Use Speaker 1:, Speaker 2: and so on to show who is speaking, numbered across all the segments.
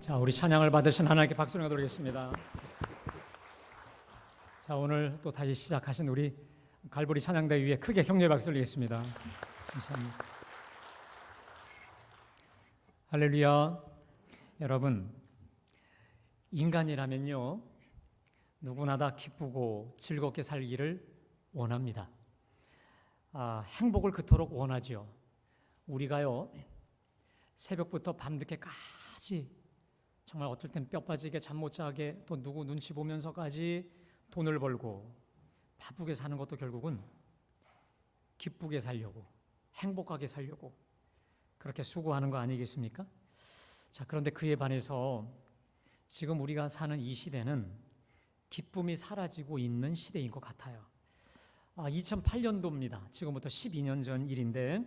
Speaker 1: 자, 우리 찬양을 받으신 하나님께 박수를 드리겠습니다. 자, 오늘 또 다시 시작하신 우리 갈보리 찬양대 위에 크게 격려의 박수를 드리겠습니다. 감사합니다. 할렐루야. 여러분, 인간이라면요, 누구나 다 기쁘고 즐겁게 살기를 원합니다. 행복을 그토록 원하죠. 우리가요, 새벽부터 밤늦게까지 정말 어떨 땐 뼈 빠지게 잠 못 자게 또 누구 눈치 보면서까지 돈을 벌고 바쁘게 사는 것도 결국은 기쁘게 살려고, 행복하게 살려고 그렇게 수고하는 거 아니겠습니까? 자, 그런데 그에 반해서 지금 우리가 사는 이 시대는 기쁨이 사라지고 있는 시대인 것 같아요. 2008년도입니다. 지금부터 12년 전 일인데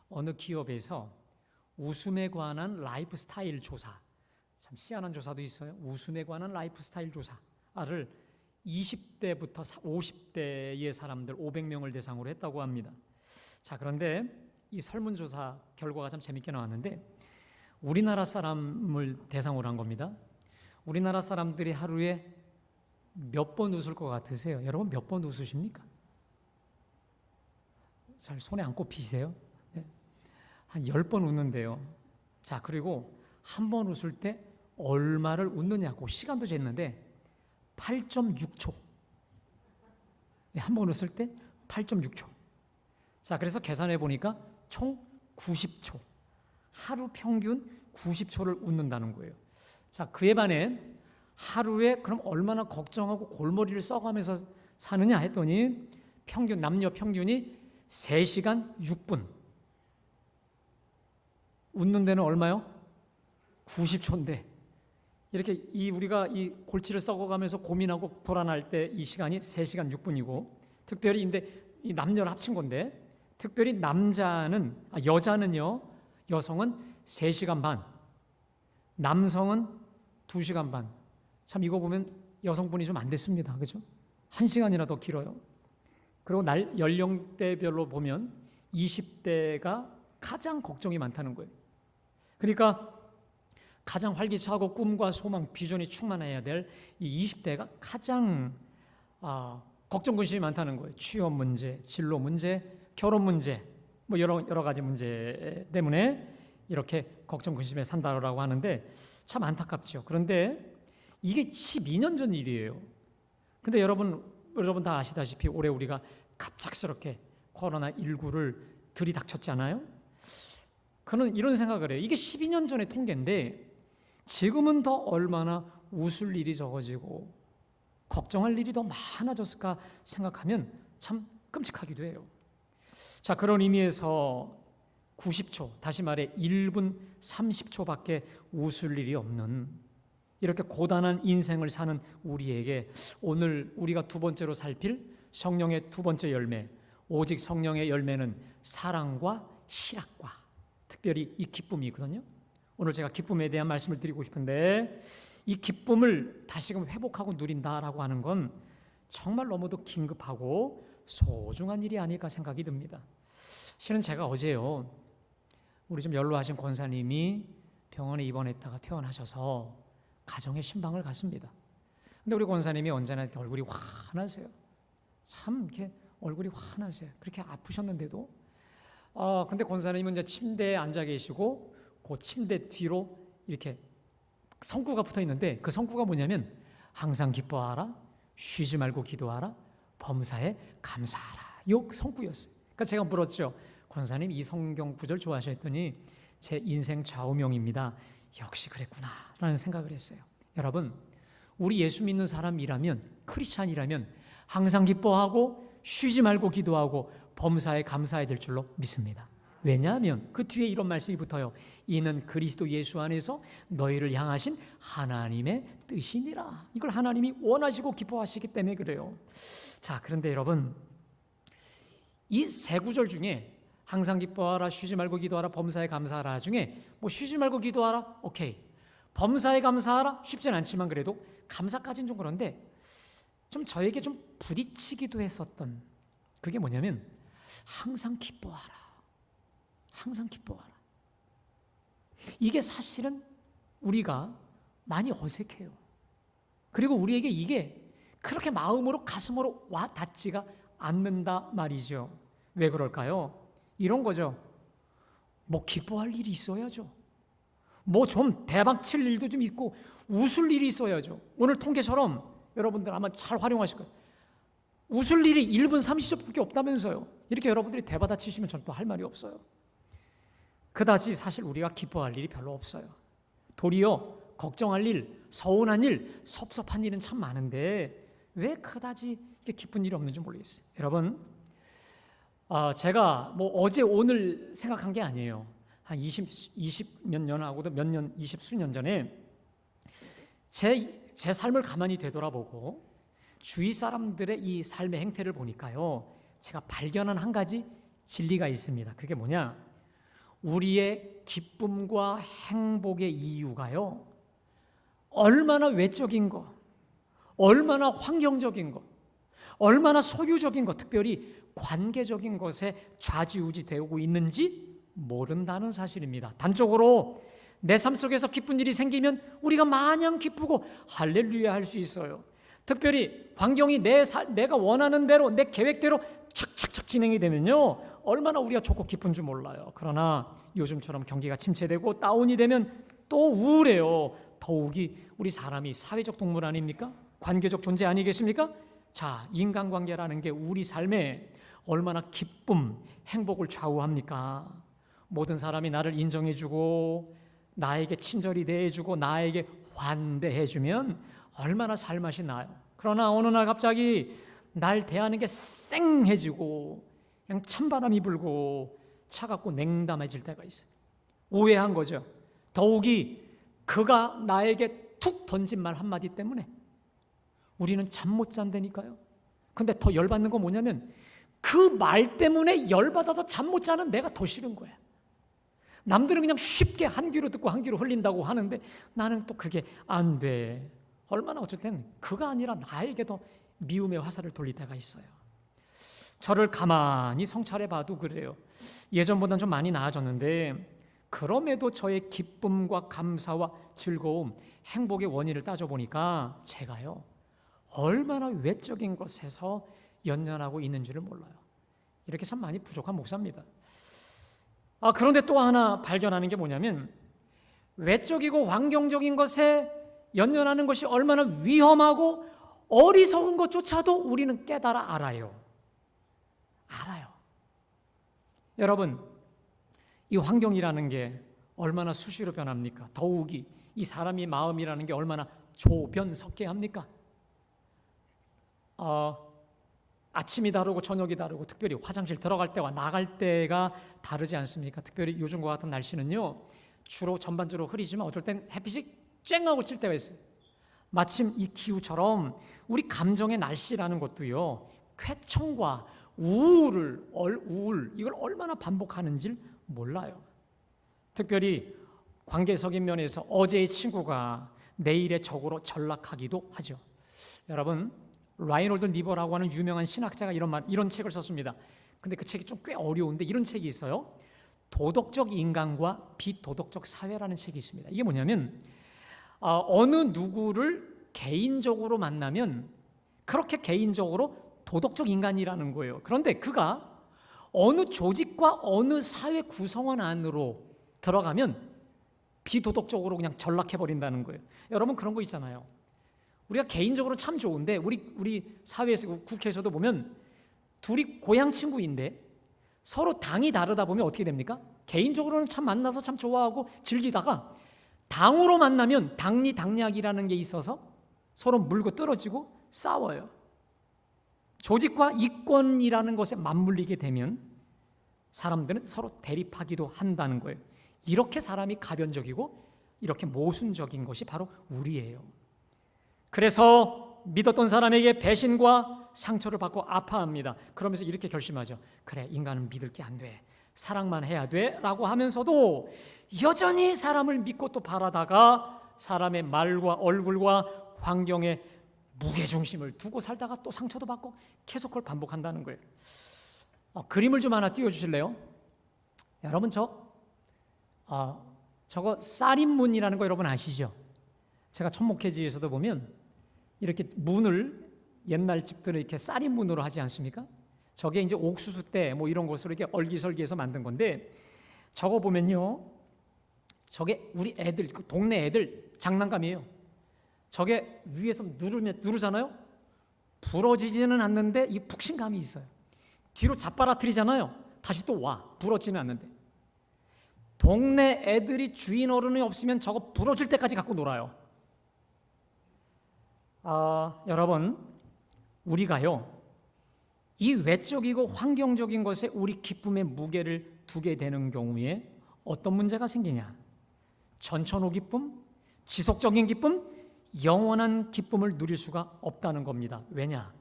Speaker 1: 어느 기업에서 웃음에 관한 라이프 스타일 조사, 참 희한한 조사도 있어요. 웃음에 관한 라이프 스타일 조사를 20대부터 50대의 사람들 500명을 대상으로 했다고 합니다. 자, 그런데 이 설문조사 결과가 참 재밌게 나왔는데 우리나라 사람을 대상으로 한 겁니다. 우리나라 사람들이 하루에 몇 번 웃을 것 같으세요? 여러분 몇 번 웃으십니까? 잘 손에 안 꼽히세요? 네. 한 10번 웃는데요. 자, 그리고 한 번 웃을 때 얼마를 웃느냐고 시간도 쟀는데 8.6초. 한 번 웃을 때 8.6초. 자, 그래서 계산해 보니까 총 90초. 하루 평균 90초를 웃는다는 거예요. 자, 그에 반해 하루에 그럼 얼마나 걱정하고 골머리를 써가면서 사느냐 했더니 남녀 평균이 3시간 6분. 웃는 데는 얼마요? 90초인데 이렇게 우리가 이 골치를 썩어가면서 고민하고 불안할 때 이 시간이 3시간 6분이고 특별히 이 남녀를 합친 건데 특별히 여자는요, 여성은 3시간 반, 남성은 2시간 반. 참 이거 보면 여성분이 좀 안 됐습니다. 그죠? 1시간이나 더 길어요. 그리고 연령대별로 보면 20대가 가장 걱정이 많다는 거예요. 그러니까 가장 활기차고 꿈과 소망, 비전이 충만해야 될 이 20대가 가장 걱정 근심이 많다는 거예요. 취업 문제, 진로 문제, 결혼 문제, 뭐 여러 가지 문제 때문에 이렇게 걱정 근심에 산다라고 하는데 참 안타깝죠. 그런데 이게 12년 전 일이에요. 근데 여러분 다 아시다시피 올해 우리가 갑작스럽게 코로나19를 들이닥쳤잖아요. 그는 이런 생각을 해요. 이게 12년 전의 통계인데 지금은 더 얼마나 웃을 일이 적어지고 걱정할 일이 더 많아졌을까 생각하면 참 끔찍하기도 해요. 자, 그런 의미에서 90초, 다시 말해 1분 30초밖에 웃을 일이 없는 이렇게 고단한 인생을 사는 우리에게 오늘 우리가 두 번째로 살필 성령의 두 번째 열매, 오직 성령의 열매는 사랑과 희락과 특별히 이 기쁨이거든요. 오늘 제가 기쁨에 대한 말씀을 드리고 싶은데 이 기쁨을 다시금 회복하고 누린다라고 하는 건 정말 너무도 긴급하고 소중한 일이 아닐까 생각이 듭니다. 실은 제가 어제요, 우리 좀 연로하신 권사님이 병원에 입원했다가 퇴원하셔서 가정의 신방을 갔습니다. 근데 우리 권사님이 언제나 이렇게 얼굴이 환하세요. 참 이렇게 얼굴이 환하세요. 그렇게 아프셨는데도 근데 권사님은 이제 침대에 앉아 계시고 그 침대 뒤로 이렇게 성구가 붙어 있는데 그 성구가 뭐냐면 항상 기뻐하라, 쉬지 말고 기도하라, 범사에 감사하라. 요 성구였어요. 그러니까 제가 물었죠. 권사님 이 성경 구절 좋아하셨더니 제 인생 좌우명입니다. 역시 그랬구나 라는 생각을 했어요. 여러분, 우리 예수 믿는 사람이라면, 크리스찬이라면 항상 기뻐하고 쉬지 말고 기도하고 범사에 감사해야 될 줄로 믿습니다. 왜냐하면 그 뒤에 이런 말씀이 붙어요. 이는 그리스도 예수 안에서 너희를 향하신 하나님의 뜻이니라. 이걸 하나님이 원하시고 기뻐하시기 때문에 그래요. 자, 그런데 여러분, 이 세 구절 중에 항상 기뻐하라, 쉬지 말고 기도하라, 범사에 감사하라 중에 뭐 쉬지 말고 기도하라, 오케이. 범사에 감사하라, 쉽진 않지만 그래도 감사까지는 좀 그런데 좀 저에게 좀 부딪히기도 했었던 그게 뭐냐면 항상 기뻐하라. 항상 기뻐하라. 이게 사실은 우리가 많이 어색해요. 그리고 우리에게 이게 그렇게 마음으로 가슴으로 와 닿지가 않는다 말이죠. 왜 그럴까요? 이런 거죠. 뭐 기뻐할 일이 있어야죠. 뭐 좀 대박 칠 일도 좀 있고 웃을 일이 있어야죠. 오늘 통계처럼 여러분들 아마 잘 활용하실 거예요. 웃을 일이 1분 30초밖에 없다면서요. 이렇게 여러분들이 대받아 치시면 저는 또 할 말이 없어요. 그다지 사실 우리가 기뻐할 일이 별로 없어요. 도리어 걱정할 일, 서운한 일, 섭섭한 일은 참 많은데 왜 그다지 기쁜 일이 없는지 모르겠어요. 여러분, 제가 뭐 어제 오늘 생각한 게 아니에요. 한 20 몇 년하고도 몇 년, 20수년 전에 제 삶을 가만히 되돌아보고 주위 사람들의 이 삶의 행태를 보니까요, 제가 발견한 한 가지 진리가 있습니다. 그게 뭐냐? 우리의 기쁨과 행복의 이유가요, 얼마나 외적인 거, 얼마나 환경적인 거, 얼마나 소유적인 것, 특별히 관계적인 것에 좌지우지되고 있는지 모른다는 사실입니다. 단적으로 내 삶 속에서 기쁜 일이 생기면 우리가 마냥 기쁘고 할렐루야 할 수 있어요. 특별히 환경이 내가 원하는 대로, 내 계획대로 착착착 진행이 되면요, 얼마나 우리가 좋고 기쁜 줄 몰라요. 그러나 요즘처럼 경기가 침체되고 다운이 되면 또 우울해요. 더욱이 우리 사람이 사회적 동물 아닙니까? 관계적 존재 아니겠습니까? 자, 인간관계라는 게 우리 삶에 얼마나 기쁨, 행복을 좌우합니까? 모든 사람이 나를 인정해주고 나에게 친절히 대해주고 나에게 환대해주면 얼마나 살맛이 나요. 그러나 어느 날 갑자기 날 대하는 게 쌩해지고 그냥 찬바람이 불고 차갑고 냉담해질 때가 있어요. 오해한 거죠. 더욱이 그가 나에게 툭 던진 말 한마디 때문에 우리는 잠 못 잔다니까요. 근데 더 열받는 건 뭐냐면 그 말 때문에 열받아서 잠 못 자는 내가 더 싫은 거야. 남들은 그냥 쉽게 한 귀로 듣고 한 귀로 흘린다고 하는데 나는 또 그게 안 돼. 얼마나 어쩔 땐 그가 아니라 나에게 더 미움의 화살을 돌릴 때가 있어요. 저를 가만히 성찰해 봐도 그래요. 예전보다는 좀 많이 나아졌는데 그럼에도 저의 기쁨과 감사와 즐거움, 행복의 원인을 따져보니까 제가요, 얼마나 외적인 것에서 연연하고 있는지를 몰라요. 이렇게 참 많이 부족한 목사입니다. 그런데 또 하나 발견하는 게 뭐냐면 외적이고 환경적인 것에 연연하는 것이 얼마나 위험하고 어리석은 것조차도 우리는 깨달아 알아요. 여러분, 이 환경이라는 게 얼마나 수시로 변합니까? 더욱이 이 사람의 마음이라는 게 얼마나 조변석계합니까? 아침이 다르고 저녁이 다르고 특별히 화장실 들어갈 때와 나갈 때가 다르지 않습니까? 특별히 요즘과 같은 날씨는요, 주로 전반적으로 흐리지만 어떨 땐 햇빛이 쨍하고 칠 때가 있어요. 마침 이 기후처럼 우리 감정의 날씨라는 것도요, 쾌청과 우울 이걸 얼마나 반복하는지를 몰라요. 특별히 관계적인 면에서 어제의 친구가 내일의 적으로 전락하기도 하죠. 여러분, 라이놀드 니버라고 하는 유명한 신학자가 이런 책을 썼습니다. 근데 그 책이 좀 꽤 어려운데 이런 책이 있어요. 도덕적 인간과 비도덕적 사회라는 책이 있습니다. 이게 뭐냐면 어느 누구를 개인적으로 만나면 그렇게 개인적으로 도덕적 인간이라는 거예요. 그런데 그가 어느 조직과 어느 사회 구성원 안으로 들어가면 비도덕적으로 그냥 전락해버린다는 거예요. 여러분, 그런 거 있잖아요. 우리가 개인적으로 참 좋은데 우리 사회에서 국회에서도 보면 둘이 고향 친구인데 서로 당이 다르다 보면 어떻게 됩니까? 개인적으로는 참 만나서 참 좋아하고 즐기다가 당으로 만나면 당리당략이라는 게 있어서 서로 물고 떨어지고 싸워요. 조직과 이권이라는 것에 맞물리게 되면 사람들은 서로 대립하기도 한다는 거예요. 이렇게 사람이 가변적이고 이렇게 모순적인 것이 바로 우리예요. 그래서 믿었던 사람에게 배신과 상처를 받고 아파합니다. 그러면서 이렇게 결심하죠. 그래, 인간은 믿을 게 안 돼. 사랑만 해야 돼. 라고 하면서도 여전히 사람을 믿고 또 바라다가 사람의 말과 얼굴과 환경에 무게중심을 두고 살다가 또 상처도 받고 계속 그걸 반복한다는 거예요. 그림을 좀 하나 띄워주실래요? 여러분, 저거 쌀인문이라는 거 여러분 아시죠? 제가 천목회지에서도 보면 이렇게 문을 옛날 집들은 이렇게 쌀인문으로 하지 않습니까? 저게 이제 옥수수 때 뭐 이런 것으로 이렇게 얼기설기해서 만든 건데, 저거 보면요, 저게 우리 애들, 그 동네 애들 장난감이에요. 저게 위에서 누르잖아요. 부러지지는 않는데 이 푹신감이 있어요. 뒤로 잡아라뜨리잖아요. 다시 또 와. 부러지는 않는데. 동네 애들이 주인 어른이 없으면 저거 부러질 때까지 갖고 놀아요. 여러분, 우리가요, 이 외적이고 환경적인 것에 우리 기쁨의 무게를 두게 되는 경우에 어떤 문제가 생기냐? 전천후 기쁨, 지속적인 기쁨, 영원한 기쁨을 누릴 수가 없다는 겁니다. 왜냐?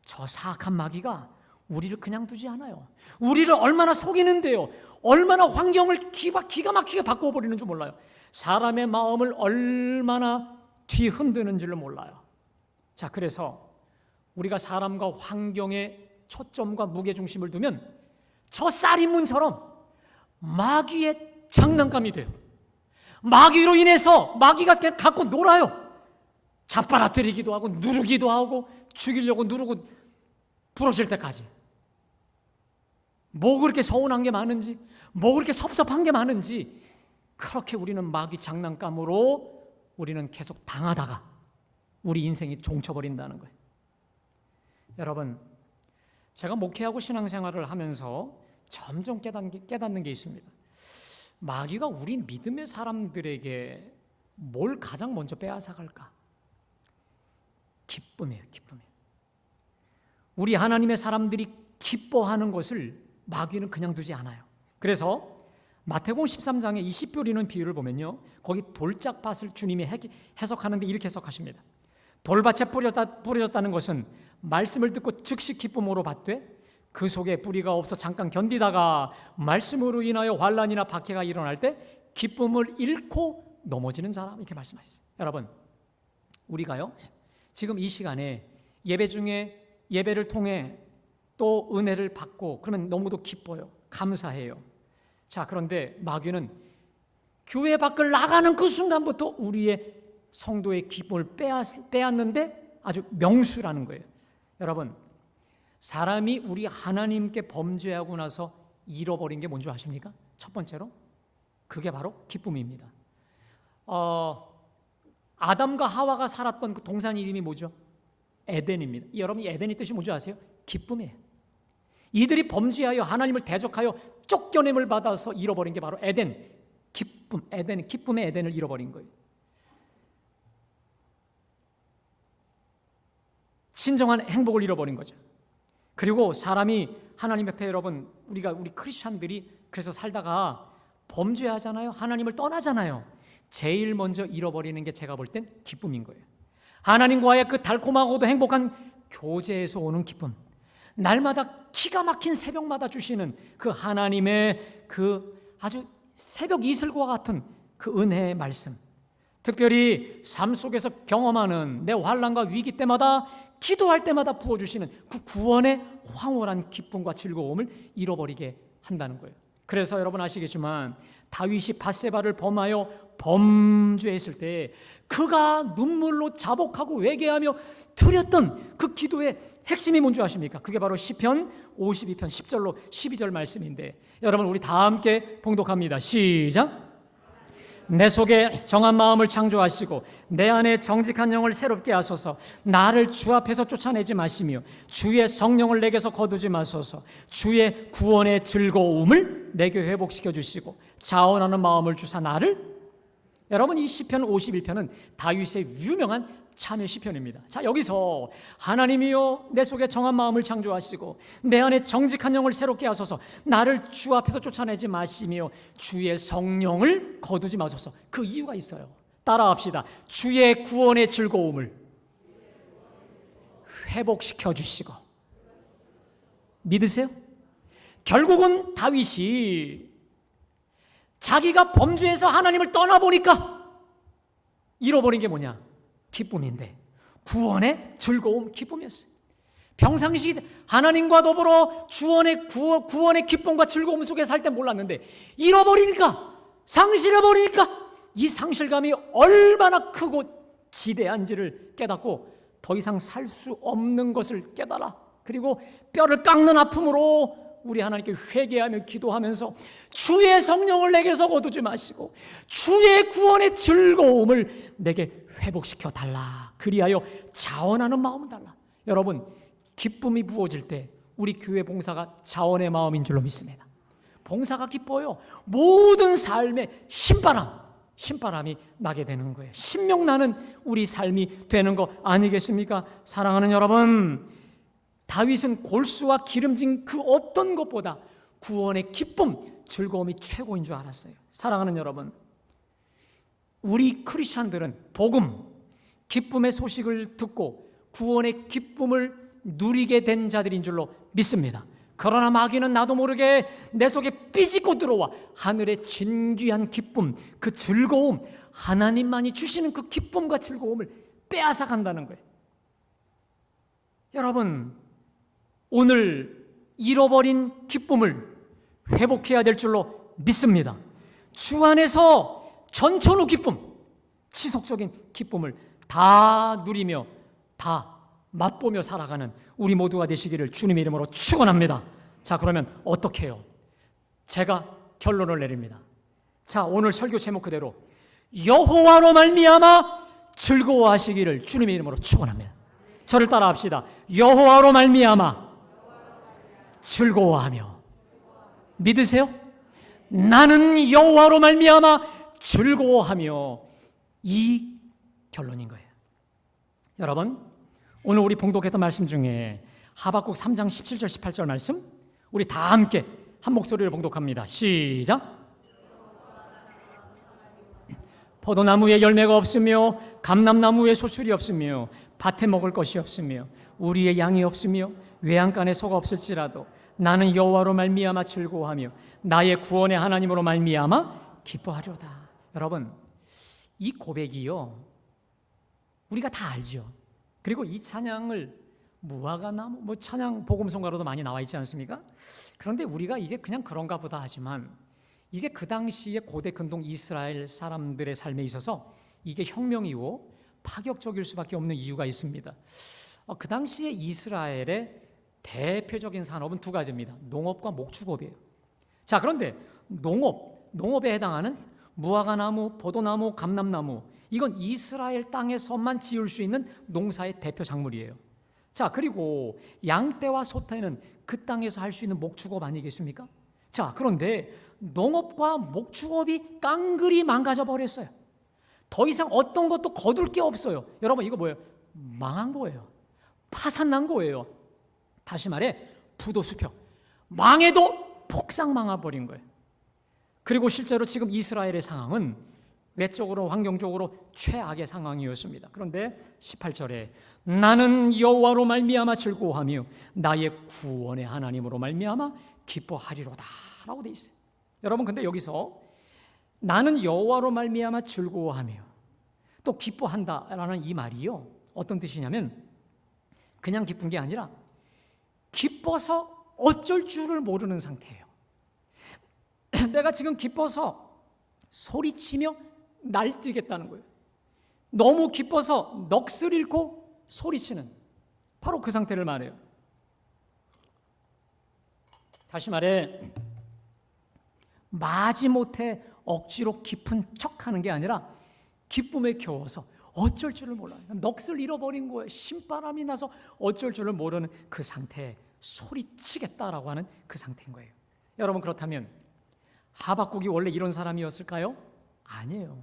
Speaker 1: 저 사악한 마귀가 우리를 그냥 두지 않아요. 우리를 얼마나 속이는데요, 얼마나 환경을 기가 막히게 바꿔버리는 줄 몰라요. 사람의 마음을 얼마나 뒤흔드는지를 몰라요. 자, 그래서 우리가 사람과 환경에 초점과 무게중심을 두면 저 쌀인문처럼 마귀의 장난감이 돼요. 마귀로 인해서 마귀가 그냥 갖고 놀아요. 잡아라뜨리기도 하고 누르기도 하고 죽이려고 누르고 부러질 때까지. 뭐 그렇게 서운한 게 많은지, 뭐 그렇게 섭섭한 게 많은지, 그렇게 우리는 마귀 장난감으로 우리는 계속 당하다가 우리 인생이 종쳐버린다는 거예요. 여러분, 제가 목회하고 신앙생활을 하면서 점점 깨닫는 게 있습니다. 마귀가 우리 믿음의 사람들에게 뭘 가장 먼저 빼앗아갈까? 기쁨이에요, 기쁨이에요. 우리 하나님의 사람들이 기뻐하는 것을 마귀는 그냥 두지 않아요. 그래서 마태복음 13장에 이 씨 뿌리는 비유를 보면요, 거기 돌짝밭을 주님이 해석하는데 이렇게 해석하십니다. 돌밭에 뿌려졌다는 것은 말씀을 듣고 즉시 기쁨으로 받되 그 속에 뿌리가 없어 잠깐 견디다가 말씀으로 인하여 환난이나 박해가 일어날 때 기쁨을 잃고 넘어지는 사람, 이렇게 말씀하셨어요. 여러분, 우리가요 지금 이 시간에 예배 중에 예배를 통해 또 은혜를 받고 그러면 너무도 기뻐요. 감사해요. 자, 그런데 마귀는 교회 밖을 나가는 그 순간부터 우리의 성도의 기쁨을 빼앗는데 아주 명수라는 거예요. 여러분, 사람이 우리 하나님께 범죄하고 나서 잃어버린 게 뭔지 아십니까? 첫 번째로 그게 바로 기쁨입니다. 아담과 하와가 살았던 그 동산 이름이 뭐죠? 에덴입니다. 여러분, 이 에덴의 뜻이 뭔지 아세요? 기쁨이에요. 이들이 범죄하여 하나님을 대적하여 쫓겨냄을 받아서 잃어버린 게 바로 에덴, 기쁨, 에덴, 기쁨의 에덴을 잃어버린 거예요. 진정한 행복을 잃어버린 거죠. 그리고 사람이 하나님 앞에, 여러분, 우리 크리스찬들이 그래서 살다가 범죄하잖아요. 하나님을 떠나잖아요. 제일 먼저 잃어버리는 게 제가 볼 땐 기쁨인 거예요. 하나님과의 그 달콤하고도 행복한 교제에서 오는 기쁨, 날마다 기가 막힌 새벽마다 주시는 그 하나님의 그 아주 새벽 이슬과 같은 그 은혜의 말씀, 특별히 삶 속에서 경험하는 내 환난과 위기 때마다 기도할 때마다 부어주시는 그 구원의 황홀한 기쁨과 즐거움을 잃어버리게 한다는 거예요. 그래서 여러분 아시겠지만 다윗이 밧세바를 범하여 범죄했을 때 그가 눈물로 자복하고 회개하며 드렸던 그 기도의 핵심이 뭔지 아십니까? 그게 바로 시편 52편 10절로 12절 말씀인데, 여러분 우리 다 함께 봉독합니다. 시작. 내 속에 정한 마음을 창조하시고 내 안에 정직한 영을 새롭게 하소서. 나를 주 앞에서 쫓아내지 마시며 주의 성령을 내게서 거두지 마소서. 주의 구원의 즐거움을 내게 회복시켜 주시고 자원하는 마음을 주사 나를. 여러분, 이 시편 51편은 다윗의 유명한 참회 시편입니다. 자, 여기서 하나님이여 내 속에 정한 마음을 창조하시고 내 안에 정직한 영을 새롭게 하소서. 나를 주 앞에서 쫓아내지 마시며 주의 성령을 거두지 마소서. 그 이유가 있어요. 따라합시다. 주의 구원의 즐거움을 회복시켜 주시고. 믿으세요? 결국은 다윗이 자기가 범죄해서 하나님을 떠나보니까 잃어버린 게 뭐냐? 기쁨인데, 구원의 즐거움, 기쁨이었어요. 평상시 하나님과 더불어 구원의 기쁨과 즐거움 속에 살 때 몰랐는데 잃어버리니까, 상실해버리니까 이 상실감이 얼마나 크고 지대한지를 깨닫고 더 이상 살 수 없는 것을 깨달아. 그리고 뼈를 깎는 아픔으로 우리 하나님께 회개하며 기도하면서 주의 성령을 내게서 거두지 마시고 주의 구원의 즐거움을 내게 회복시켜 달라. 그리하여 자원하는 마음을 달라. 여러분, 기쁨이 부어질 때 우리 교회 봉사가 자원의 마음인 줄로 믿습니다. 봉사가 기뻐요. 모든 삶에 신바람이 나게 되는 거예요. 신명나는 우리 삶이 되는 거 아니겠습니까? 사랑하는 여러분, 다윗은 골수와 기름진 그 어떤 것보다 구원의 기쁨, 즐거움이 최고인 줄 알았어요. 사랑하는 여러분, 우리 크리스찬들은 복음, 기쁨의 소식을 듣고 구원의 기쁨을 누리게 된 자들인 줄로 믿습니다. 그러나 마귀는 나도 모르게 내 속에 삐집고 들어와 하늘의 진귀한 기쁨, 그 즐거움, 하나님만이 주시는 그 기쁨과 즐거움을 빼앗아 간다는 거예요. 여러분, 오늘 잃어버린 기쁨을 회복해야 될 줄로 믿습니다. 주 안에서 전천후 기쁨, 지속적인 기쁨을 다 누리며 다 맛보며 살아가는 우리 모두가 되시기를 주님의 이름으로 축원합니다. 자, 그러면 어떻게 해요? 제가 결론을 내립니다. 자, 오늘 설교 제목 그대로 여호와로 말미암아 즐거워하시기를 주님의 이름으로 축원합니다. 저를 따라합시다. 여호와로 말미암아 즐거워하며. 믿으세요? 나는 여호와로 말미암아 즐거워하며. 이 결론인 거예요. 여러분, 오늘 우리 봉독했던 말씀 중에 하박국 3장 17절 18절 말씀, 우리 다 함께 한 목소리를 봉독합니다. 시작. 포도나무에 열매가 없으며 감람나무에 소출이 없으며 밭에 먹을 것이 없으며 우리의 양이 없으며 외양간에 소가 없을지라도 나는 여호와로 말미암아 즐거워하며 나의 구원의 하나님으로 말미암아 기뻐하려다. 여러분, 이 고백이요, 우리가 다 알죠. 그리고 이 찬양을 무화과나무, 찬양 복음성가로도 많이 나와 있지 않습니까? 그런데 우리가 이게 그냥 그런가 보다 하지만 이게 그 당시에 고대 근동 이스라엘 사람들의 삶에 있어서 이게 혁명이고 파격적일 수밖에 없는 이유가 있습니다. 그 당시에 이스라엘의 대표적인 산업은 두 가지입니다. 농업과 목축업이에요. 자, 그런데 농업에 해당하는 무화과나무, 포도나무, 감람나무, 이건 이스라엘 땅에서만 지을 수 있는 농사의 대표 작물이에요. 자, 그리고 양떼와 소떼는 그 땅에서 할 수 있는 목축업 아니겠습니까? 자, 그런데 농업과 목축업이 깡그리 망가져 버렸어요. 더 이상 어떤 것도 거둘 게 없어요. 여러분, 이거 뭐예요? 망한 거예요. 파산난 거예요. 다시 말해 부도수표. 망해도 폭삭 망해버린 거예요. 그리고 실제로 지금 이스라엘의 상황은 외적으로 환경적으로 최악의 상황이었습니다. 그런데 18절에 나는 여호와로 말미암아 즐거워하며 나의 구원의 하나님으로 말미암아 기뻐하리로다 라고 돼 있어요. 여러분, 근데 여기서 나는 여호와로 말미암아 즐거워하며 또 기뻐한다라는 이 말이요, 어떤 뜻이냐면 그냥 기쁜 게 아니라 기뻐서 어쩔 줄을 모르는 상태예요. 내가 지금 기뻐서 소리치며 날뛰겠다는 거예요. 너무 기뻐서 넋을 잃고 소리치는, 바로 그 상태를 말해요. 다시 말해 마지못해 억지로 깊은 척하는 게 아니라 기쁨에 겨워서 어쩔 줄을 몰라요. 넋을 잃어버린 거예요. 신바람이 나서 어쩔 줄을 모르는 그 상태에 소리치겠다라고 하는 그 상태인 거예요. 여러분, 그렇다면 하박국이 원래 이런 사람이었을까요? 아니에요.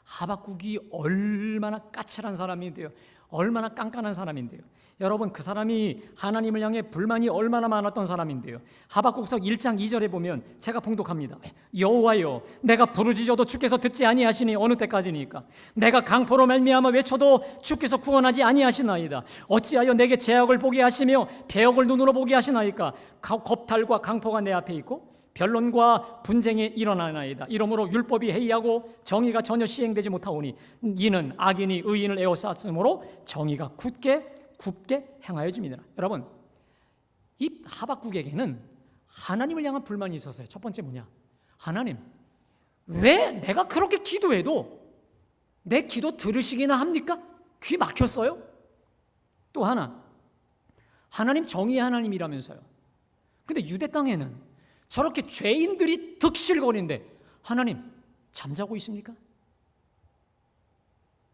Speaker 1: 하박국이 얼마나 까칠한 사람인데요, 얼마나 깐깐한 사람인데요. 여러분, 그 사람이 하나님을 향해 불만이 얼마나 많았던 사람인데요. 하박국서 1장 2절에 보면 제가 봉독합니다. 여호와여, 내가 부르짖어도 주께서 듣지 아니하시니 어느 때까지니까? 내가 강포로 말미암아 외쳐도 주께서 구원하지 아니하시나이다. 어찌하여 내게 제약을 보게 하시며 배역을 눈으로 보게 하시나이까? 겁탈과 강포가 내 앞에 있고 변론과 분쟁이 일어나나이다. 이러므로 율법이 해이하고 정의가 전혀 시행되지 못하오니 이는 악인이 의인을 에워쌌으므로 정의가 굽게 행하여짐이니라. 여러분, 이 하박국에게는 하나님을 향한 불만이 있었어요. 첫 번째 뭐냐? 하나님, 왜 내가 그렇게 기도해도 내 기도 들으시기나 합니까? 귀 막혔어요? 또 하나, 하나님 정의의 하나님이라면서요. 근데 유대 땅에는 저렇게 죄인들이 득실거리는데 하나님 잠자고 있습니까?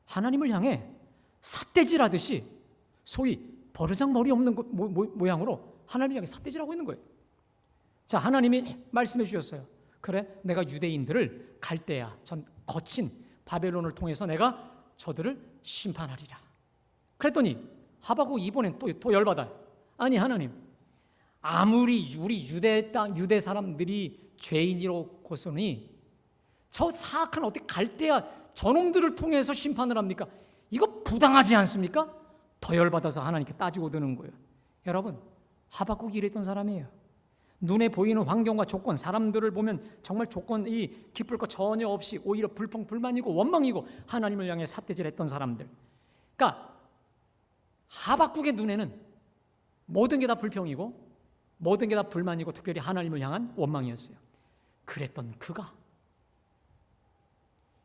Speaker 1: 하나님을 향해 삿대질하듯이 소위 버르장머리 없는 모양으로 하나님을 향해 삿대질하고 있는 거예요. 자, 하나님이 말씀해 주셨어요. 그래, 내가 유대인들을 갈대아, 전 거친 바벨론을 통해서 내가 저들을 심판하리라. 그랬더니 하박국 이번엔 또 열받아요. 아니 하나님, 아무리 우리 유대 사람들이 죄인이로고서니 저 사악한 어떻게 갈대아 저놈들을 통해서 심판을 합니까? 이거 부당하지 않습니까? 더 열받아서 하나님께 따지고 드는 거예요. 여러분, 하박국이 이랬던 사람이에요. 눈에 보이는 환경과 조건, 사람들을 보면 정말 조건이 기쁠 것 전혀 없이 오히려 불평불만이고 원망이고 하나님을 향해 삿대질했던 사람들. 그러니까 하박국의 눈에는 모든 게 다 불평이고 모든 게 다 불만이고 특별히 하나님을 향한 원망이었어요. 그랬던 그가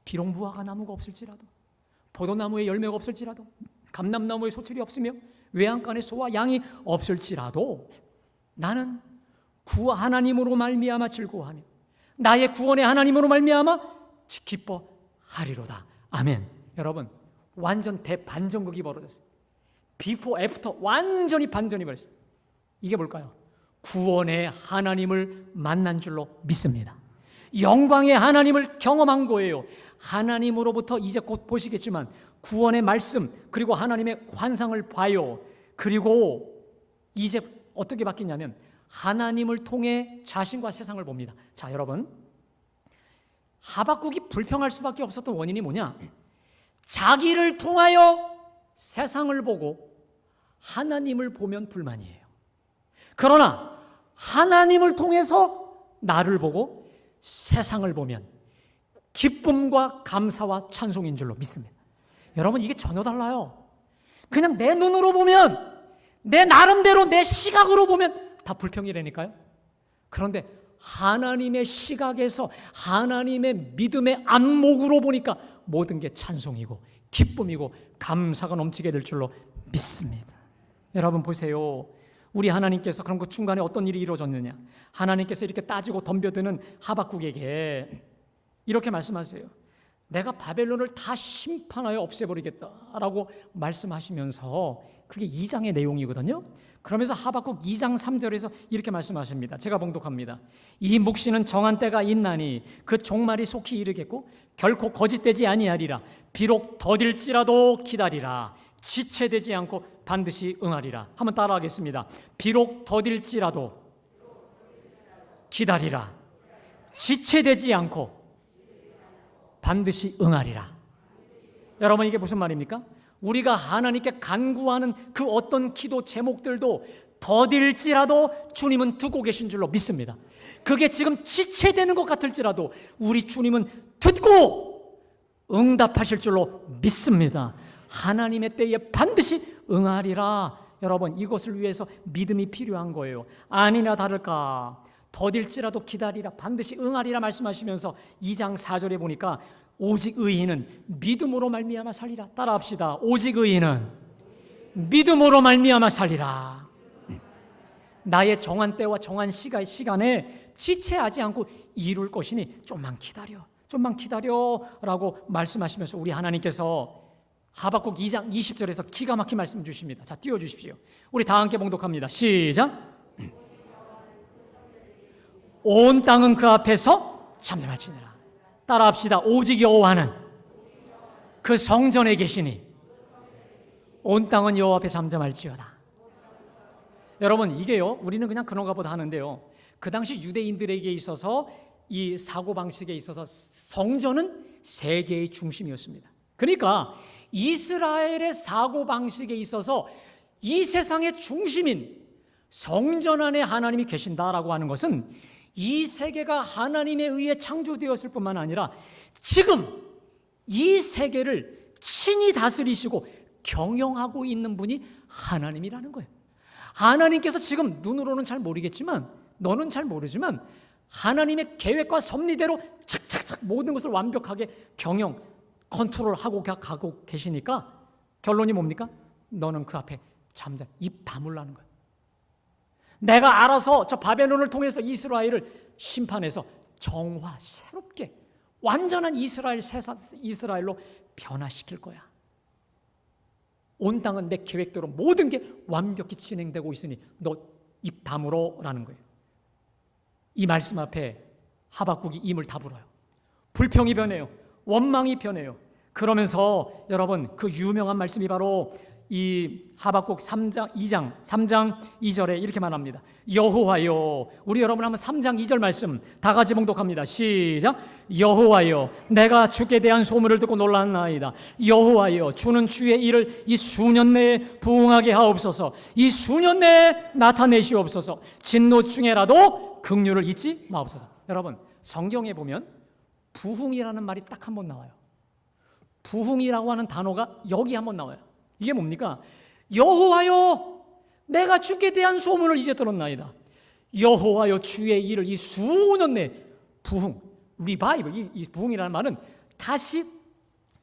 Speaker 1: 비록 무화과 나무가 없을지라도 포도나무에 열매가 없을지라도 감람나무에 소출이 없으며 외양간에 소와 양이 없을지라도 나는 구 하나님으로 말미암아 즐거워하며 나의 구원의 하나님으로 말미암아 기뻐하리로다. 아멘. 여러분, 완전 대반전극이 벌어졌어요. 비포 애프터 완전히 반전이 벌어졌어요. 이게 뭘까요? 구원의 하나님을 만난 줄로 믿습니다. 영광의 하나님을 경험한 거예요. 하나님으로부터 이제 곧 보시겠지만 구원의 말씀 그리고 하나님의 환상을 봐요. 그리고 이제 어떻게 바뀌냐면 하나님을 통해 자신과 세상을 봅니다. 자, 여러분, 하박국이 불평할 수밖에 없었던 원인이 뭐냐? 자기를 통하여 세상을 보고 하나님을 보면 불만이에요. 그러나 하나님을 통해서 나를 보고 세상을 보면 기쁨과 감사와 찬송인 줄로 믿습니다. 여러분, 이게 전혀 달라요. 그냥 내 눈으로 보면, 내 나름대로 내 시각으로 보면 다 불평이라니까요. 그런데 하나님의 시각에서 하나님의 믿음의 안목으로 보니까 모든 게 찬송이고 기쁨이고 감사가 넘치게 될 줄로 믿습니다. 여러분 보세요. 우리 하나님께서 그럼 그 중간에 어떤 일이 이루어졌느냐? 하나님께서 이렇게 따지고 덤벼드는 하박국에게 이렇게 말씀하세요. 내가 바벨론을 다 심판하여 없애버리겠다라고 말씀하시면서 그게 2장의 내용이거든요. 그러면서 하박국 2장 3절에서 이렇게 말씀하십니다. 제가 봉독합니다. 이 묵시는 정한 때가 있나니 그 종말이 속히 이르겠고 결코 거짓되지 아니하리라. 비록 더딜지라도 기다리라. 지체되지 않고 반드시 응하리라. 한번 따라하겠습니다. 비록 더딜지라도 기다리라. 지체되지 않고 반드시 응하리라. 여러분, 이게 무슨 말입니까? 우리가 하나님께 간구하는 그 어떤 기도 제목들도 더딜지라도 주님은 두고 계신 줄로 믿습니다. 그게 지금 지체되는 것 같을지라도 우리 주님은 듣고 응답하실 줄로 믿습니다. 하나님의 때에 반드시 응하리라. 여러분, 이것을 위해서 믿음이 필요한 거예요. 아니나 다를까 더딜지라도 기다리라, 반드시 응하리라 말씀하시면서 2장 4절에 보니까 오직 의인은 믿음으로 말미암아 살리라. 따라합시다. 오직 의인은 믿음으로 말미암아 살리라. 나의 정한 때와 정한 시간에 지체하지 않고 이룰 것이니 좀만 기다려라고 말씀하시면서 우리 하나님께서 하박국 2장 20절에서 기가 막힌 말씀 주십니다. 자, 띄워주십시오. 우리 다 함께 봉독합니다. 시작. 온 땅은 그 앞에서 잠잠할지니라. 따라합시다. 오직 여호와는 그 성전에 계시니 온 땅은 여호와 앞에 잠잠할지어다. 여러분, 이게요, 우리는 그냥 그런가 보다 하는데요, 그 당시 유대인들에게 있어서 이 사고방식에 있어서 성전은 세계의 중심이었습니다. 그러니까 이스라엘의 사고방식에 있어서 이 세상의 중심인 성전 안에 하나님이 계신다라고 하는 것은 이 세계가 하나님에 의해 창조되었을 뿐만 아니라 지금 이 세계를 친히 다스리시고 경영하고 있는 분이 하나님이라는 거예요. 하나님께서 지금 눈으로는 잘 모르겠지만, 너는 잘 모르지만 하나님의 계획과 섭리대로 착착착 모든 것을 완벽하게 경영, 컨트롤하고 가고 계시니까 결론이 뭡니까? 너는 그 앞에 입 다물라는 거예요. 내가 알아서 저 바벨론을 통해서 이스라엘을 심판해서 정화, 새롭게 완전한 이스라엘로 변화시킬 거야. 온 땅은 내 계획대로 모든 게 완벽히 진행되고 있으니 너 입 다물어라는 거예요. 이 말씀 앞에 하박국이 임을 다물어요. 불평이 변해요. 원망이 변해요. 그러면서 여러분 그 유명한 말씀이 바로 이 하박국 3장 2절에 이렇게 말합니다. 여호와여, 우리 여러분 한번 3장 2절 말씀 다 같이 봉독합니다. 시작. 여호와여, 내가 주께 대한 소문을 듣고 놀랐나이다. 여호와여, 주는 주의 일을 이 수년 내에 부응하게 하옵소서. 이 수년 내에 나타내시옵소서. 진노 중에라도 긍휼을 잊지 마옵소서. 여러분 성경에 보면 부흥이라는 말이 딱 한 번 나와요. 부흥이라고 하는 단어가 여기 한 번 나와요. 이게 뭡니까? 여호와여, 내가 주께 대한 소문을 이제 들었나이다. 여호와여, 주의 일을 이 수년 내 부흥, 리바이브, 이 부흥이라는 말은 다시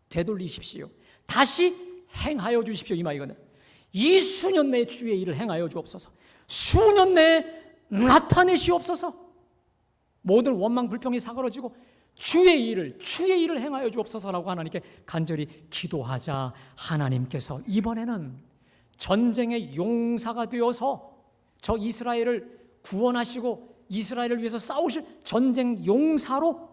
Speaker 1: 되돌리십시오. 다시 행하여 주십시오. 이 말이거든요. 이 수년 내에 주의 일을 행하여 주옵소서. 수년 내에 나타내시옵소서. 모든 원망 불평이 사그러지고 주의 일을 행하여 주옵소서라고 하나님께 간절히 기도하자 하나님께서 이번에는 전쟁의 용사가 되어서 저 이스라엘을 구원하시고 이스라엘을 위해서 싸우실 전쟁 용사로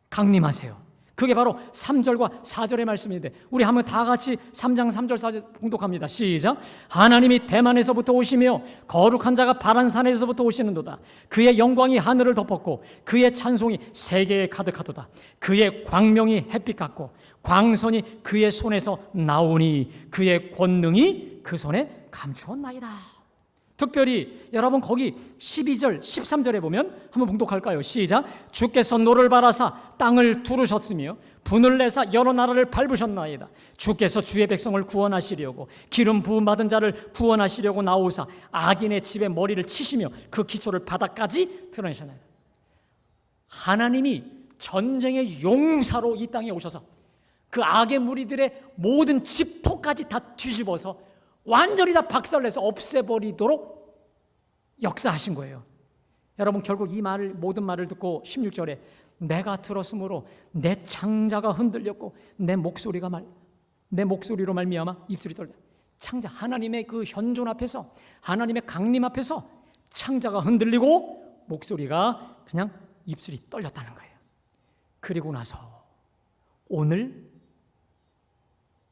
Speaker 1: 강림하세요. 그게 바로 3절과 4절의 말씀인데 우리 한번 다 같이 3장 3절 4절 봉독합니다. 시작. 하나님이 대만에서부터 오시며 거룩한 자가 바란 산에서부터 오시는도다. 그의 영광이 하늘을 덮었고 그의 찬송이 세계에 가득하도다. 그의 광명이 햇빛 같고 광선이 그의 손에서 나오니 그의 권능이 그 손에 감추었나이다. 특별히 여러분 거기 12절 13절에 보면 한번 봉독할까요? 시작. 주께서 노를 바라사 땅을 두르셨으며 분을 내사 여러 나라를 밟으셨나이다. 주께서 주의 백성을 구원하시려고 기름 부음 받은 자를 구원하시려고 나오사 악인의 집에 머리를 치시며 그 기초를 바닥까지 드러내셨나이다. 하나님이 전쟁의 용사로 이 땅에 오셔서 그 악의 무리들의 모든 지포까지 다 뒤집어서 완전히 다 박살내서 없애버리도록 역사하신 거예요. 여러분 결국 이 말을 모든 말을 듣고 16절에 내가 들었으므로 내 창자가 흔들렸고 내 목소리로 말미암아 입술이 떨려. 창자 하나님의 그 현존 앞에서 하나님의 강림 앞에서 창자가 흔들리고 목소리가 그냥 입술이 떨렸다는 거예요. 그리고 나서 오늘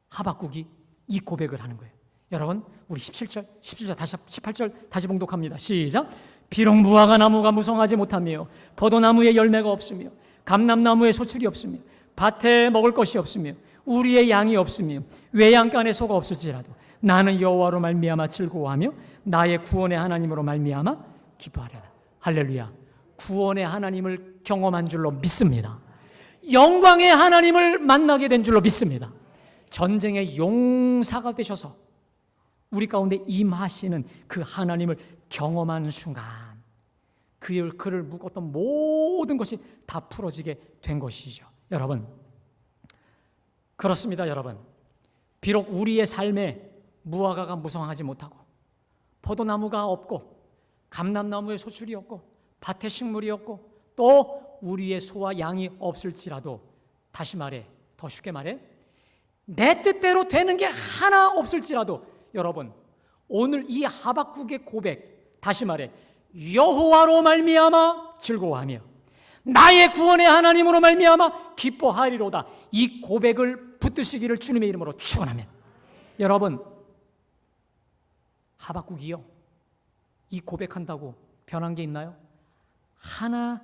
Speaker 1: 하박국이 이 고백을 하는 거예요. 여러분 우리 17절 다시 18절 다시 봉독합니다. 시작. 비록 무화과 나무가 무성하지 못하며 포도나무에 열매가 없으며 감람나무에 소출이 없으며 밭에 먹을 것이 없으며 우리의 양이 없으며 외양간에 소가 없을지라도 나는 여호와로 말미암아 즐거워하며 나의 구원의 하나님으로 말미암아 기뻐하려다. 할렐루야. 구원의 하나님을 경험한 줄로 믿습니다. 영광의 하나님을 만나게 된 줄로 믿습니다. 전쟁의 용사가 되셔서 우리 가운데 임하시는 그 하나님을 경험하는 순간 그를 묶었던 모든 것이 다 풀어지게 된 것이죠. 여러분 그렇습니다. 여러분 비록 우리의 삶에 무화과가 무성하지 못하고 포도나무가 없고 감람나무에 소출이 없고 밭에 식물이 없고 또 우리의 소와 양이 없을지라도 다시 말해 더 쉽게 말해 내 뜻대로 되는 게 하나 없을지라도 여러분 오늘 이 하박국의 고백 다시 말해 여호와로 말미암아 즐거워하며 나의 구원의 하나님으로 말미암아 기뻐하리로다. 이 고백을 붙드시기를 주님의 이름으로 축원하며 여러분 하박국이요 이 고백한다고 변한 게 있나요? 하나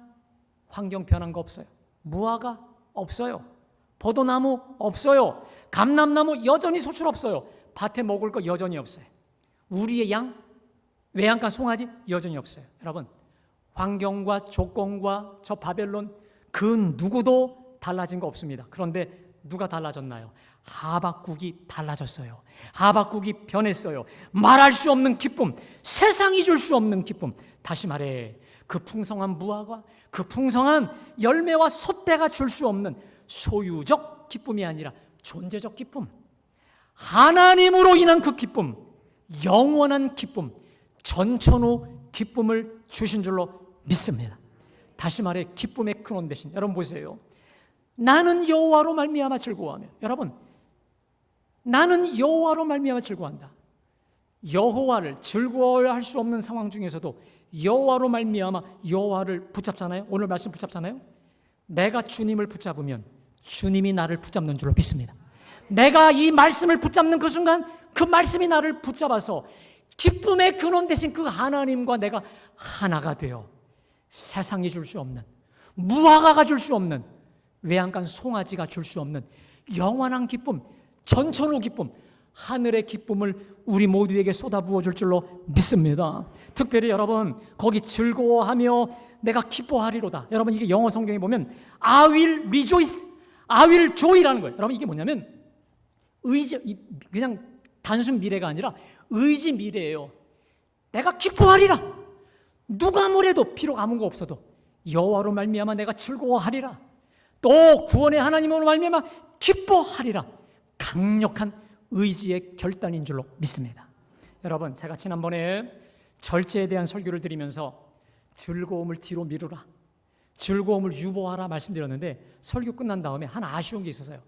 Speaker 1: 환경 변한 거 없어요. 무화과 없어요. 포도나무 없어요. 감람나무 여전히 소출 없어요. 밭에 먹을 거 여전히 없어요. 우리의 양, 외양간 송아지 여전히 없어요. 여러분 환경과 조건과 저 바벨론 그 누구도 달라진 거 없습니다. 그런데 누가 달라졌나요? 하박국이 달라졌어요. 하박국이 변했어요. 말할 수 없는 기쁨, 세상이 줄 수 없는 기쁨. 다시 말해 그 풍성한 무화과, 그 풍성한 열매와 솥대가 줄 수 없는 소유적 기쁨이 아니라 존재적 기쁨, 하나님으로 인한 그 기쁨, 영원한 기쁨, 전천후 기쁨을 주신 줄로 믿습니다. 다시 말해 기쁨의 근원 대신, 여러분 보세요. 나는 여호와로 말미암아 즐거워하며, 여러분 나는 여호와로 말미암아 즐거워한다. 여호와를 즐거워할 수 없는 상황 중에서도 여호와로 말미암아 여호와를 붙잡잖아요. 오늘 말씀 붙잡잖아요. 내가 주님을 붙잡으면 주님이 나를 붙잡는 줄로 믿습니다. 내가 이 말씀을 붙잡는 그 순간 그 말씀이 나를 붙잡아서 기쁨의 근원 대신 그 하나님과 내가 하나가 되어 세상이 줄 수 없는, 무화과가 줄 수 없는, 외양간 송아지가 줄 수 없는 영원한 기쁨, 전천후 기쁨, 하늘의 기쁨을 우리 모두에게 쏟아부어 줄 줄로 믿습니다. 특별히 여러분 거기 즐거워하며 내가 기뻐하리로다. 여러분 이게 영어 성경에 보면 I will rejoice, I will joy라는 거예요. 여러분 이게 뭐냐면 의지, 그냥 단순 미래가 아니라 의지 미래예요. 내가 기뻐하리라. 누가 뭐래도 비록 아무 거 없어도 여호와로 말미암아 내가 즐거워하리라. 또 구원의 하나님으로 말미암아 기뻐하리라. 강력한 의지의 결단인 줄로 믿습니다. 여러분 제가 지난번에 절제에 대한 설교를 드리면서 즐거움을 뒤로 미루라, 즐거움을 유보하라 말씀드렸는데 설교 끝난 다음에 하나 아쉬운 게 있어서요.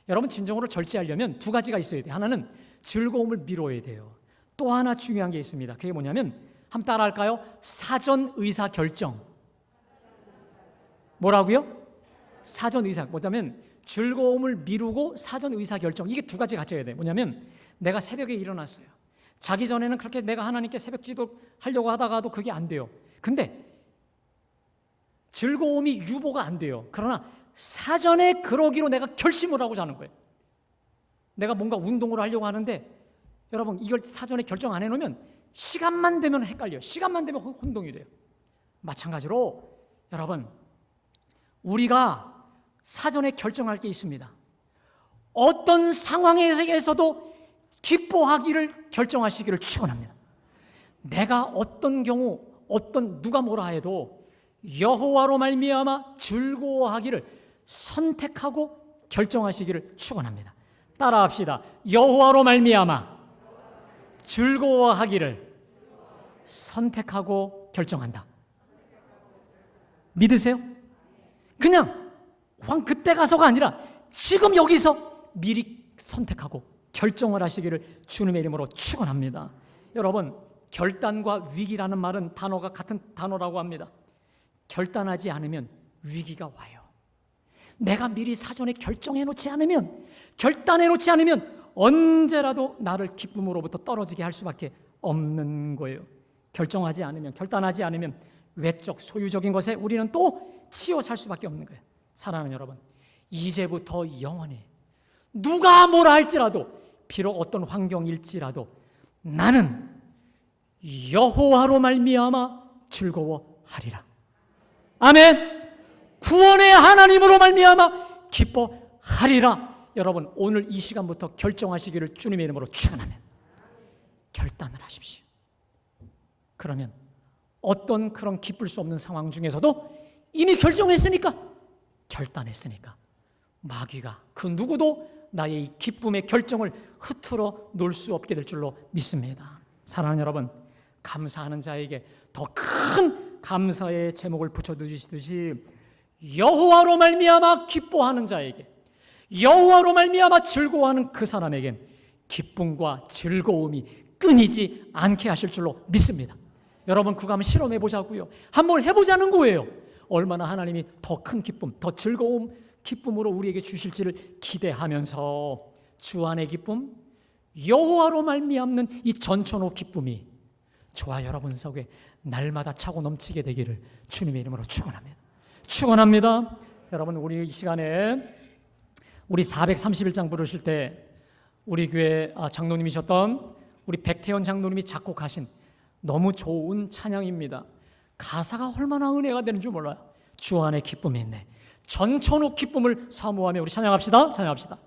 Speaker 1: 여러분 진정으로 절제하려면 두 가지가 있어야 돼요. 하나는 즐거움을 미뤄야 돼요. 또 하나 중요한 게 있습니다. 그게 뭐냐면 한번 따라할까요? 사전 의사 결정. 뭐라고요? 사전 의사. 뭐냐면 즐거움을 미루고 사전 의사 결정. 이게 두 가지 갖춰야 돼요. 뭐냐면 내가 새벽에 일어났어요. 자기 전에는 그렇게 내가 하나님께 새벽 기도 하려고 하다가도 그게 안 돼요. 근데 즐거움이 유보가 안 돼요. 그러나 사전에 그러기로 내가 결심을 하고 자는 거예요. 내가 뭔가 운동을 하려고 하는데 여러분 이걸 사전에 결정 안 해놓으면 시간만 되면 헷갈려요. 시간만 되면 혼동이 돼요. 마찬가지로 여러분 우리가 사전에 결정할 게 있습니다. 어떤 상황에서도 기뻐하기를 결정하시기를 축원합니다. 내가 어떤 경우 누가 뭐라 해도 여호와로 말미암아 즐거워하기를 선택하고 결정하시기를 축원합니다. 따라합시다. 여호와로 말미암아 즐거워하기를 선택하고 결정한다. 믿으세요? 그냥 그때 가서가 아니라 지금 여기서 미리 선택하고 결정을 하시기를 주님의 이름으로 축원합니다. 여러분 결단과 위기라는 말은 단어가 같은 단어라고 합니다. 결단하지 않으면 위기가 와요. 내가 미리 사전에 결정해 놓지 않으면, 결단해 놓지 않으면 언제라도 나를 기쁨으로부터 떨어지게 할 수밖에 없는 거예요. 결정하지 않으면, 결단하지 않으면 외적 소유적인 것에 우리는 또 치여 살 수밖에 없는 거예요. 사랑하는 여러분, 이제부터 영원히 누가 뭐라 할지라도, 비록 어떤 환경일지라도 나는 여호와로 말미암아 즐거워하리라. 아멘. 구원의 하나님으로 말미암아 기뻐하리라. 여러분 오늘 이 시간부터 결정하시기를 주님의 이름으로 축원합니다. 결단을 하십시오. 그러면 어떤 그런 기쁠 수 없는 상황 중에서도 이미 결정했으니까, 결단했으니까 마귀가 그 누구도 나의 이 기쁨의 결정을 흐트러 놓을 수 없게 될 줄로 믿습니다. 사랑하는 여러분, 감사하는 자에게 더 큰 감사의 제목을 붙여주시듯이 여호와로 말미암아 기뻐하는 자에게, 여호와로 말미암아 즐거워하는 그 사람에겐 기쁨과 즐거움이 끊이지 않게 하실 줄로 믿습니다. 여러분 그거 한번 실험해 보자고요. 한번 해보자는 거예요. 얼마나 하나님이 더 큰 기쁨, 더 즐거움, 기쁨으로 우리에게 주실지를 기대하면서 주 안의 기쁨, 여호와로 말미암는 이 전천후 기쁨이 저와 여러분 속에 날마다 차고 넘치게 되기를 주님의 이름으로 축원합니다. 축원합니다. 여러분 우리 이 시간에 우리 431장 부르실 때 우리 교회 장로님이셨던 우리 백태현 장로님이 작곡하신 너무 좋은 찬양입니다. 가사가 얼마나 은혜가 되는 줄 몰라요. 주 안에 기쁨이 있네. 전천후 기쁨을 사모하며 우리 찬양합시다. 찬양합시다.